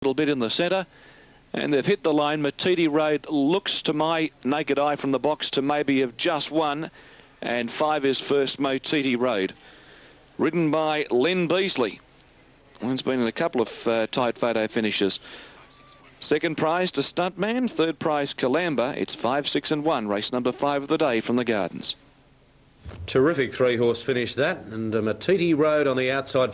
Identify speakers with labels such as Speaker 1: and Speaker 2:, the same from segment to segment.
Speaker 1: little bit in the centre, and they've hit the line. Matiti Road looks to my naked eye from the box to maybe have just won, and 5 is first, Matiti Road, ridden by Len Beasley. One's been in a couple of tight photo finishes. Second prize to Stuntman, third prize Calamba. It's 5, 6 and 1, race number 5 of the day from the Gardens.
Speaker 2: Terrific three-horse finish that, and Matiti Road on the outside.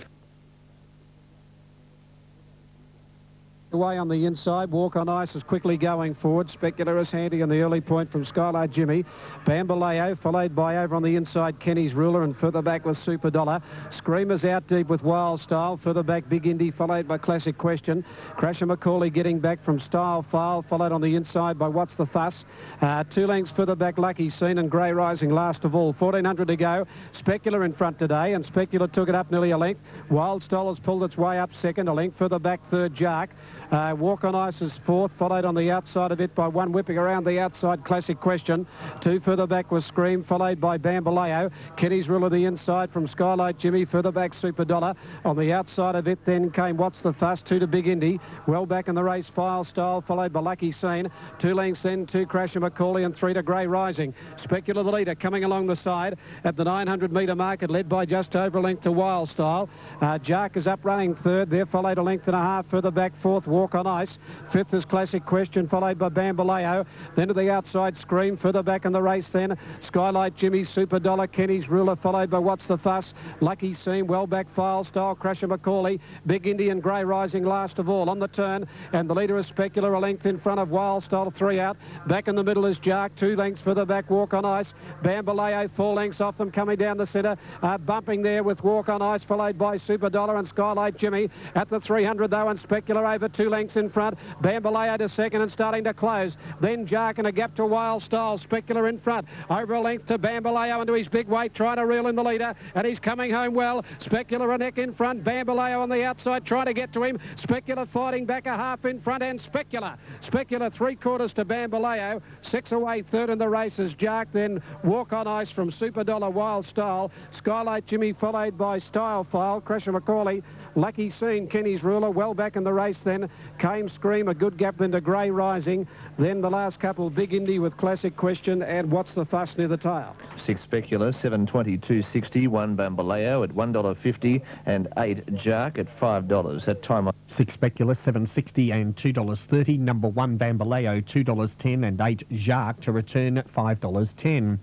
Speaker 3: Away on the inside, Walk on Ice is quickly going forward. Speculator is handy on the early point from Skylight Jimmy. Bambaleo followed by over on the inside Kenny's Ruler, and further back was Super Dollar. Screamers out deep with Wild Style. Further back Big Indy followed by Classic Question. Crasher Macaulay getting back from Style File, followed on the inside by What's the Fuss. 2 lengths further back Lucky Scene and Grey Rising last of all. 1400 to go. Speculator in front today, and Speculator took it up nearly a length. Wild Style has pulled its way up second. A length further back third Jark. Walk on Ice is fourth, followed on the outside of it by one whipping around the outside Classic Question. 2 further back was Scream, followed by Bambaleo. Kenny's Ruler the inside from Skylight Jimmy. Further back Super Dollar. On the outside of it then came What's the Fuss. 2 to Big Indy. Well back in the race File Style, followed by Lucky Scene. 2 lengths then 2 Crasher Macaulay and 3 to Grey Rising. Speculator the leader coming along the side at the 900 metre mark, led by just over a length to Wild Style. Jark is up running third. There followed a length and a half further back fourth Walk on Ice. Fifth is Classic Question, followed by Bambaleo. Then to the outside Scream. Further back in the race then Skylight Jimmy, Super Dollar, Kenny's Ruler, followed by What's the Fuss. Lucky Scene, well back File Style, Crasher Macaulay, Big Indian, Grey Rising last of all on the turn, and the leader is Speculator, a length in front of Wild Style, 3 out. Back in the middle is Jark, 2 lengths further back Walk on Ice. Bambaleo 4 lengths off them coming down the centre, bumping there with Walk on Ice, followed by Super Dollar and Skylight Jimmy at the 300 though, and Speculator over 2 lengths in front. Bambaleo to second and starting to close. Then Jark and a gap to Wild Style. Speculator in front. Over a length to Bambaleo into his big weight, trying to reel in the leader, and he's coming home well. Speculator a neck in front. Bambaleo on the outside trying to get to him. Speculator fighting back a half in front, and Speculator 3/4 to Bambaleo. 6 away third in the race is Jark. Then Walk on Ice from Super Dollar, Wild Style. Skylight Jimmy followed by Style File, Crasher Macaulay, Lucky Scene, Kenny's Ruler. Well back in the race then came Scream, a good gap then to Grey Rising. Then the last couple, Big Indy with Classic Question and What's the Fuss near the tail.
Speaker 4: 6 Speculator, 7.22.60, 1 Bambaleo at $1.50 and 8 Jark at $5. At time
Speaker 5: 6 Speculator, $7.60 and $2.30. Number 1 Bambaleo, $2.10 and 8 Jark to return at $5.10.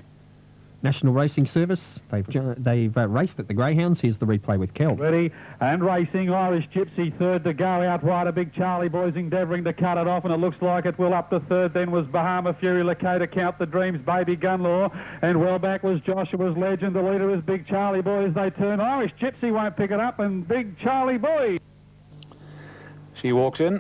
Speaker 5: National Racing Service, they've raced at the Greyhounds. Here's the replay with Kel.
Speaker 6: Ready and racing. Irish Gypsy third to go. Out wide a Big Charlie Boy's endeavouring to cut it off, and it looks like it will. Up to third then was Bahama Fury, Lakota Count the Dreams, Baby Gunlaw, and well back was Joshua's Legend. The leader is Big Charlie Boy as they turn. Irish Gypsy won't pick it up, and Big Charlie Boy.
Speaker 7: She walks in.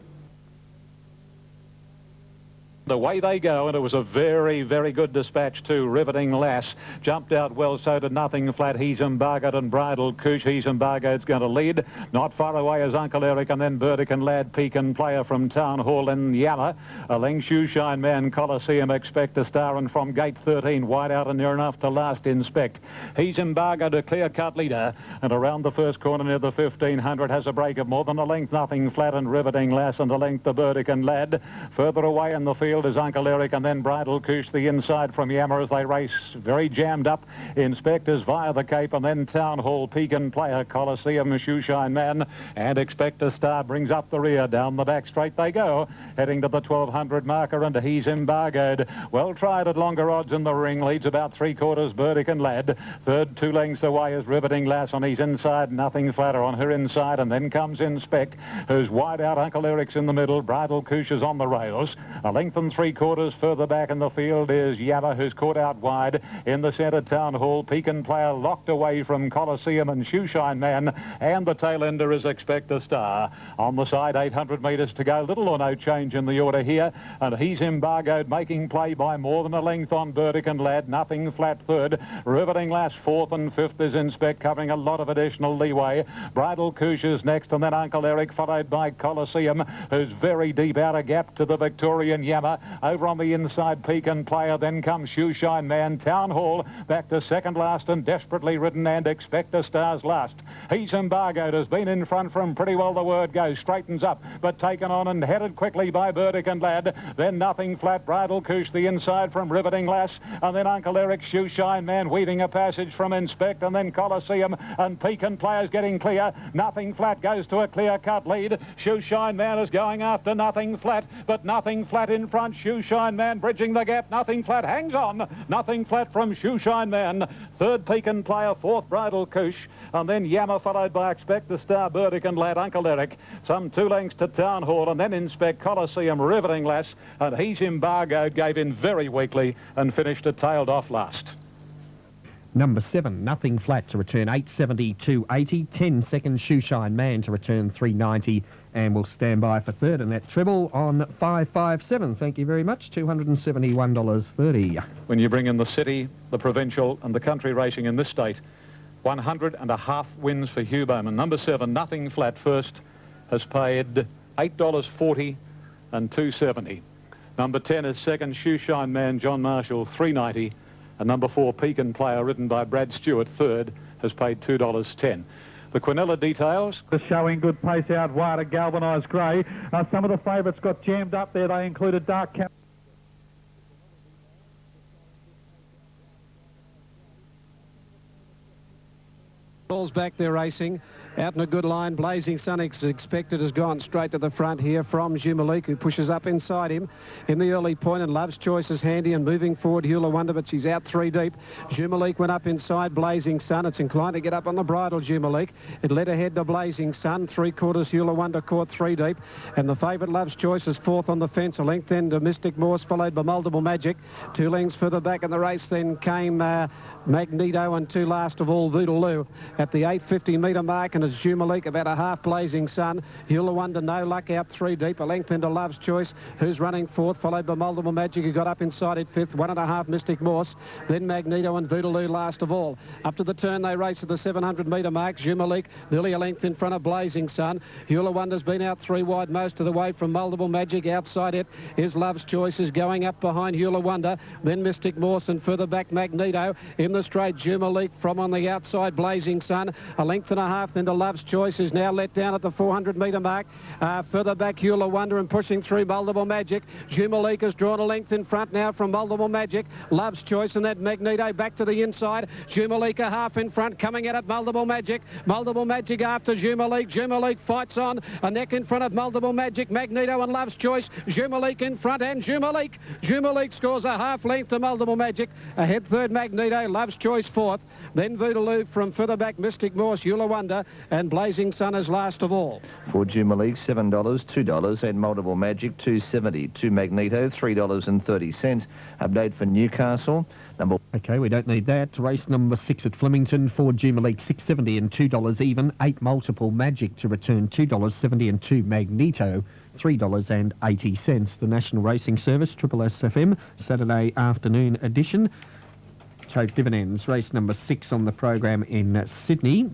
Speaker 7: Away they go, and it was a very, very good dispatch too. Riveting Lass jumped out well, so did Nothing Flat. He's embargoed and Bridal Cooch. He's embargoed's going to lead. Not far away is Uncle Eric, and then Burdick and Lad Pekin, Player from Town Hall and Yalla. A length Shoeshine Man, Coliseum, Expect a Star, and from gate 13, wide out and near enough to last Inspect. He's embargoed, a clear-cut leader, and around the first corner near the 1500 has a break of more than a length. Nothing Flat and Riveting Lass, and a length to Burdick and Lad. Further away in the field is Uncle Eric, and then Bridal Cooch the inside from Yammer as they race very jammed up. Inspectors via the Cape, and then Town Hall, Pekin, Player, Coliseum, Shoeshine Man, and Expect a Star brings up the rear. Down the back straight they go, heading to the 1200 marker, and He's Embargoed. Well tried at longer odds in the ring, leads about 3/4 Burdick and Lad. Third 2 lengths away is Riveting Lass on his inside, Nothing Flatter on her inside, and then comes Inspect, who's wide out. Uncle Eric's in the middle, Bridal Cooch is on the rails. A length and 3/4 further back in the field is Yammer, who's caught out wide. In the centre, Town Hall, Pekin Player locked away from Coliseum and Shoeshine Man, and the tail ender is Expect a Star. On the side, 800 metres to go, little or no change in the order here, and He's Embargoed making play by more than a length on Burdick and Lad. Nothing Flat third, Riveting Lass fourth, and fifth is Inspect, covering a lot of additional leeway. Bridal Cooch is next, and then Uncle Eric, followed by Coliseum, who's very deep out a gap to the Victorian Yammer. clear. Over on the inside, Pekin Player. Then comes Shoeshine Man. Town Hall back to second last and Desperately Ridden and Expect a Star's last. He's Embargoed has been in front from pretty well the word goes. Straightens up, but taken on and headed quickly by Burdick and Lad. Then Nothing Flat, Bridal Couche the inside from Riveting Lass. And then Uncle Eric, Shoeshine Man weaving a passage from Inspect. And then Colosseum and Pekin Players getting clear. Nothing Flat goes to a clear-cut lead. Shoeshine Man is going after Nothing Flat, but Nothing Flat in front. Shoeshine Man bridging the gap. Nothing Flat hangs on. Nothing Flat from Shoeshine Man. Third Pekin Player, fourth Bridal Couche. And then Yammer followed by Expect the Star, Burdick and Lad, Uncle Eric. Some 2 lengths to Town Hall and then Inspect, Colosseum, Riveting Lass. And He's Embargoed gave in very weakly and finished a tailed off last.
Speaker 5: Number 7, Nothing Flat to return 870-280. 10 seconds, Shoeshine Man to return 390. And we'll stand by for third in that treble on 557. Thank you very much. $271.30.
Speaker 7: When you bring in the city, the provincial and the country racing in this state, 100.5 wins for Hugh Bowman. Number 7, Nothing Flat first, has paid $8.40 and $2.70. Number 10 is second, Shoeshine Man, John Marshall, $3.90. And number 4, Pekin Player, ridden by Brad Stewart, third, has paid $2.10. The Quinella details.
Speaker 6: Showing good pace out wide, a galvanised grey. Some of the favourites got jammed up there. They included Dark Cap.
Speaker 3: Ball's back there racing. Out in a good line, Blazing Sun Expected has gone straight to the front here from Jumalik, who pushes up inside him in the early point, and Love's Choice is handy and moving forward. Hula Wonder, but she's out 3 deep. Jumalik went up inside Blazing Sun. It's inclined to get up on the bridle, Jumalik. It led ahead to Blazing Sun. 3/4 Hula Wonder caught 3 deep, and the favourite Love's Choice is fourth on the fence. A length then to Mystic Morse, followed by Multiple Magic. 2 lengths further back in the race then came Magneto, and 2 last of all Voodaloo at the 850 metre mark, and it's Jumalik about a half Blazing Sun. Hula Wonder no luck out 3 deep. A length into Love's Choice, who's running fourth, followed by Multiple Magic, who got up inside it fifth. 1.5 Mystic Morse, then Magneto and Voodaloo last of all. Up to the turn they race at the 700 metre mark. Jumalik nearly a length in front of Blazing Sun. Hula Wonder's been out 3 wide most of the way from Multiple Magic. Outside it is Love's Choice, is going up behind Hula Wonder, then Mystic Morse, and further back Magneto. In the straight, Jumalik from on the outside, Blazing Sun. A length and a half then to Love's Choice, is now let down at the 400 metre mark. Further back Hula Wonder, and pushing through Multiple Magic. Jumalik has drawn a length in front now from Multiple Magic. Love's Choice and that Magneto back to the inside. Jumalik a half in front, coming at it Multiple Magic. Multiple Magic after Jumalik. Jumalik fights on, a neck in front of Multiple Magic. Magneto and Love's Choice. Jumalik in front, and Jumalik scores a half length to Multiple Magic. Ahead third Magneto, Love's Choice fourth. Then Voodaloo from further back, Mystic Morse, Hula Wonder, and Blazing Sun is last of all.
Speaker 4: For Jumalik, $7, $2, and Multiple Magic, $2.70. To Magneto, $3.30. Update for Newcastle.
Speaker 5: Okay, we don't need that. Race number 6 at Flemington for Jumalik, $6.70 and $2 even. 8 Multiple Magic to return $2.70, and 2 Magneto, $3.80. The National Racing Service, Triple SFM, Saturday afternoon edition. Tote Dividends, race number 6 on the program in Sydney.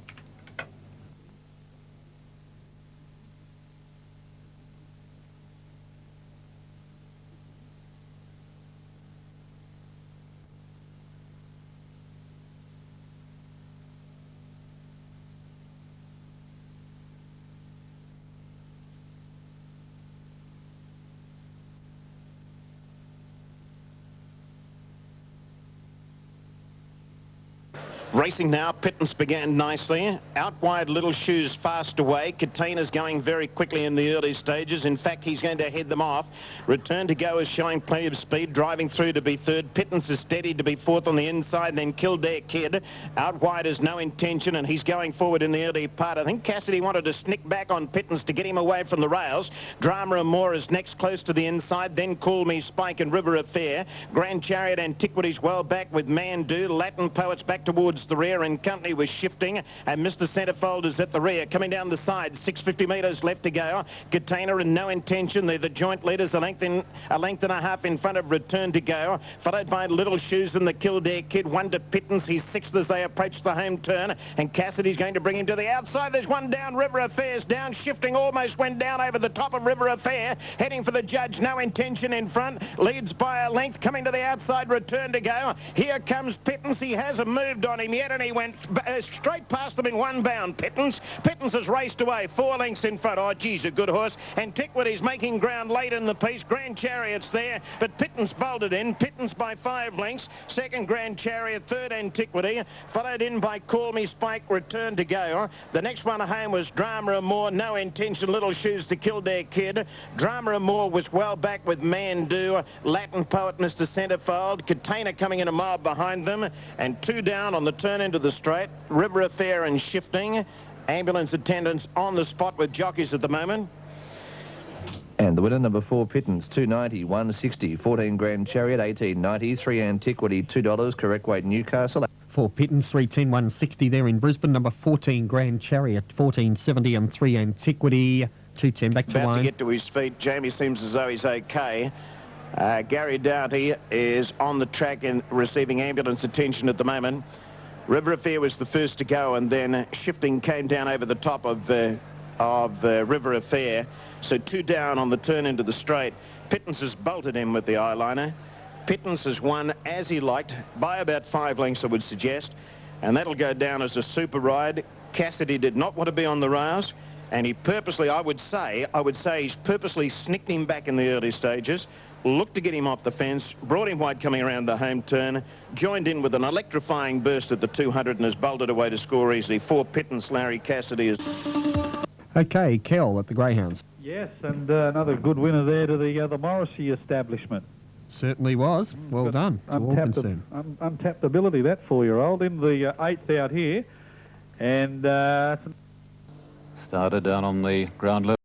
Speaker 8: Racing now, Pittance began nicely. Out wide, Little Shoes fast away. Katina's going very quickly in the early stages. In fact, he's going to head them off. Return to Go is showing plenty of speed, driving through to be third. Pittance is steady to be fourth on the inside, then Kildare Kid. Out wide is No Intention, and he's going forward in the early part. I think Cassidy wanted to snick back on Pittance to get him away from the rails. Drama and More is next close to the inside, then Call Me Spike and River Affair. Grand Chariot Antiquities well back with Man Do. Latin Poets back towards towards the rear in company with Shifting, and Mr. Centrefold is at the rear. Coming down the side, 650 metres left to go. Katana and No Intention, they're the joint leaders, a length and a half in front of Return to Go, followed by Little Shoes and the Kildare Kid. One to Pittance, he's sixth as they approach the home turn, and Cassidy's going to bring him to the outside. There's one down, River Affairs down. Shifting almost went down over the top of River Affair, heading for the judge. No Intention in front, leads by a length. Coming to the outside, Return to Go. Here comes Pittance. He hasn't moved on him yet, and he went straight past them in one bound. Pittance has raced away 4 lengths in front. Oh, geez, a good horse. Antiquity's making ground late in the piece. Grand Chariot's there, but Pittance bolted in. Pittance by 5 lengths. Second, Grand Chariot. Third, Antiquity, followed in by Call Me Spike. Return to Go. The next one home was Drama and More. No Intention. Little Shoes to Kildare Kid. Drama and More was well back with Mandu. Latin Poet, Mr. Centrefold. Katana coming in a mile behind them, and 2 down on the turn into the straight. River Affair and Shifting. Ambulance attendants on the spot with jockeys at the moment.
Speaker 4: And the winner, number 4, Pittance, 290, 160, 14 Grand Chariot, 1890, 3 Antiquity, $2, correct weight Newcastle.
Speaker 5: 4 Pittance, 310, 160 there in Brisbane. Number 14 Grand Chariot, 1470, and 3 Antiquity, 210 back to
Speaker 8: About
Speaker 5: line.
Speaker 8: to get to his feet. Jamie seems as though he's okay. Gary Doughty is on the track and receiving ambulance attention at the moment. River Affair was the first to go, and then Shifting came down over the top of River Affair. So 2 down on the turn into the straight. Pittance has bolted in with the eyeliner. Pittance has won as he liked by about 5 lengths, I would suggest, and that'll go down as a super ride. Cassidy did not want to be on the rails, and he purposely, I would say he's purposely snicked him back in the early stages, looked to get him off the fence, brought him wide coming around the home turn, joined in with an electrifying burst at the 200 and has bolted away to score easily. 4 Pittance, Larry Cassidy is...
Speaker 5: Okay, Kel at the Greyhounds.
Speaker 6: Yes, and another good winner there to the Morrissey establishment.
Speaker 5: Certainly was. Well done. To all concerned.
Speaker 6: Untapped ability, that 4-year-old, in the 8th out here. And...
Speaker 7: Started down on the ground level.